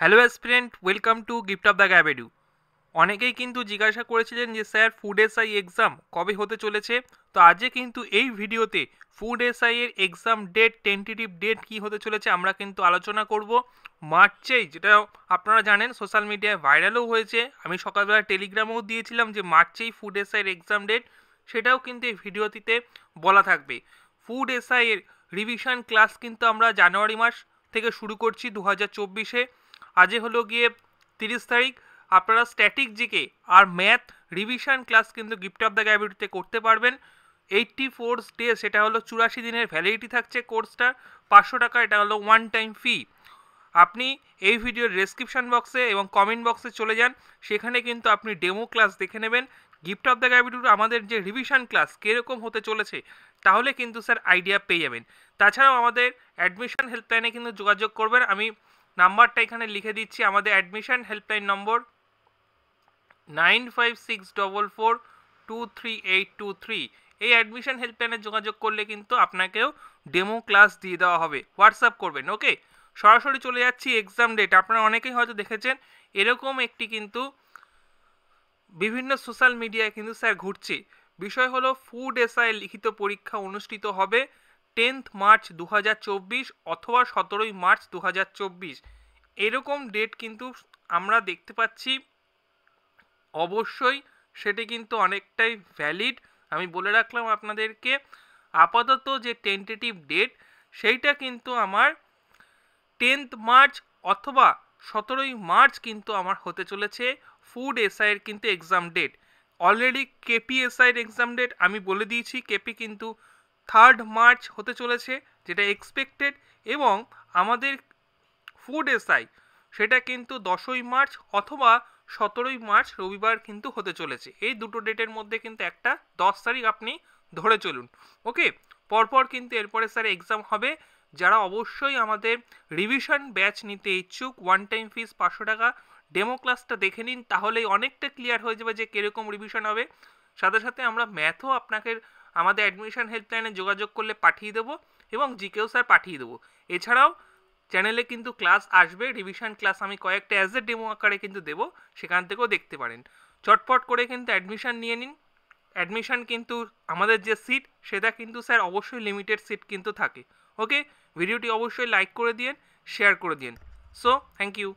Hello aspirant, welcome to gift of the গ্যাবেডু। অনেকেই কিন্তু জিজ্ঞাসা করেছিলেন যে স্যার ফুড এসআই এক্সাম কবে হতে চলেছে। তো আজকে কিন্তু এই ভিডিওতে ফুড এসআই এর এক্সাম ডেট, টেন্টেটিভ ডেট কী হতে চলেছে আমরা কিন্তু আলোচনা করব। মার্চেই, যেটা আপনারা জানেন সোশ্যাল মিডিয়ায় ভাইরালও হয়েছে, আমি সকালবেলা টেলিগ্রামেও দিয়েছিলাম যে মার্চেই ফুড এসআই এর এক্সাম ডেট, সেটাও কিন্তু এই ভিডিওটিতে বলা থাকবে। ফুড এসআই এর রিভিশন ক্লাস কিন্তু আমরা জানুয়ারি মাস থেকে শুরু করছি 2024-এ। আজকে হলো গিয়ে 30 তারিখ। আপনারা স্ট্যাটিক জিকে আর ম্যাথ রিভিশন ক্লাস কিন্তু গিফট অফ দ্য গ্যাবিটিতে করতে পারবেন। 84 ডে, সেটা হলো 84 দিনের ভ্যালিডিটি থাকছে কোর্সটা। 500 টাকা, এটা হলো ওয়ান টাইম ফি। আপনি এই ভিডিওর ডেসক্রিপশন বক্সে এবং কমেন্ট বক্সে চলে যান, সেখানে কিন্তু আপনি ডেমো ক্লাস দেখে নেবেন গিফট অফ দ্য গ্যাবিটির আমাদের যে রিভিশন ক্লাস কীরকম হতে চলেছে, তাহলে কিন্তু স্যার আইডিয়া পেয়ে যাবেন। তাছাড়াও আমাদের অ্যাডমিশন হেল্পলাইনে কিন্তু যোগাযোগ করবেন। আমি নাম্বারটা এখানে লিখে দিচ্ছি, আমাদের অ্যাডমিশন হেল্পলাইন নম্বর 9564423823। এই অ্যাডমিশন হেল্পলাইনে যোগাযোগ করলে কিন্তু আপনাকেও ডেমো ক্লাস দিয়ে দেওয়া হবে, হোয়াটসঅ্যাপ করবেন। ওকে, সরাসরি চলে যাচ্ছি এক্সাম ডেট। আপনারা অনেকেই হয়তো দেখেছেন এরকম একটি কিন্তু বিভিন্ন সোশ্যাল মিডিয়ায় কিন্তু স্যার ঘুরছে। বিষয় হলো ফুড এসআই লিখিত পরীক্ষা অনুষ্ঠিত হবে 10th মার্চ 2024 অথবা 17ই মার্চ 2024, এরকম ডেট কিন্তু আমরা দেখতে পাচ্ছি। অবশ্যই সেটি কিন্তু অনেকটাই ভ্যালিড। আমি বলে রাখলাম আপনাদেরকে, আপাতত যে টেন্টেটিভ ডেট সেইটা কিন্তু আমার 10th মার্চ অথবা 17ই মার্চ কিন্তু আমার হতে চলেছে ফুড এসআই এর কিন্তু এক্সাম ডেট। অলরেডি কেপিএসআই এর এক্সাম ডেট আমি বলে দিয়েছি, কেপি কিন্তু 3rd মার্চ হতে চলেছে, যেটা এক্সপেক্টেড। এবং আমাদের ফুড এসআই সেটা কিন্তু 10ই মার্চ অথবা 17ই মার্চ রবিবার কিন্তু হতে চলেছে। এই দুটো ডেটের মধ্যে কিন্তু একটা 10 তারিখ আপনি ধরে চলুন। ওকে, পরপর কিন্তু এরপরে স্যার এক্সাম হবে। যারা অবশ্যই আমাদের রিভিশন ব্যাচ নিতে ইচ্ছুক, ওয়ান টাইম ফিস 500 টাকা, ডেমো ক্লাসটা দেখে নিন, তাহলেই অনেকটা ক্লিয়ার হয়ে যাবে যে কীরকম রিভিশন হবে। সাথে সাথে আমরা ম্যাথও আপনাকে আমাদের অ্যাডমিশন হেল্পলাইনে যোগাযোগ করলে পাঠিয়ে দেবো, এবং জিকেও স্যার পাঠিয়ে দেবো। এছাড়াও চ্যানেলে কিন্তু ক্লাস আসবে, রিভিশন ক্লাস আমি কয়েকটা অ্যাজ এ ডেমো আকারে কিন্তু দেবো, সেখান থেকেও দেখতে পারেন। চটপট করে কিন্তু অ্যাডমিশন নিয়ে নিন। অ্যাডমিশন কিন্তু আমাদের যে সিট, সেটা কিন্তু স্যার অবশ্যই লিমিটেড সিট কিন্তু থাকে। ওকে, ভিডিওটি অবশ্যই লাইক করে দিন, শেয়ার করে দিন। So thank you.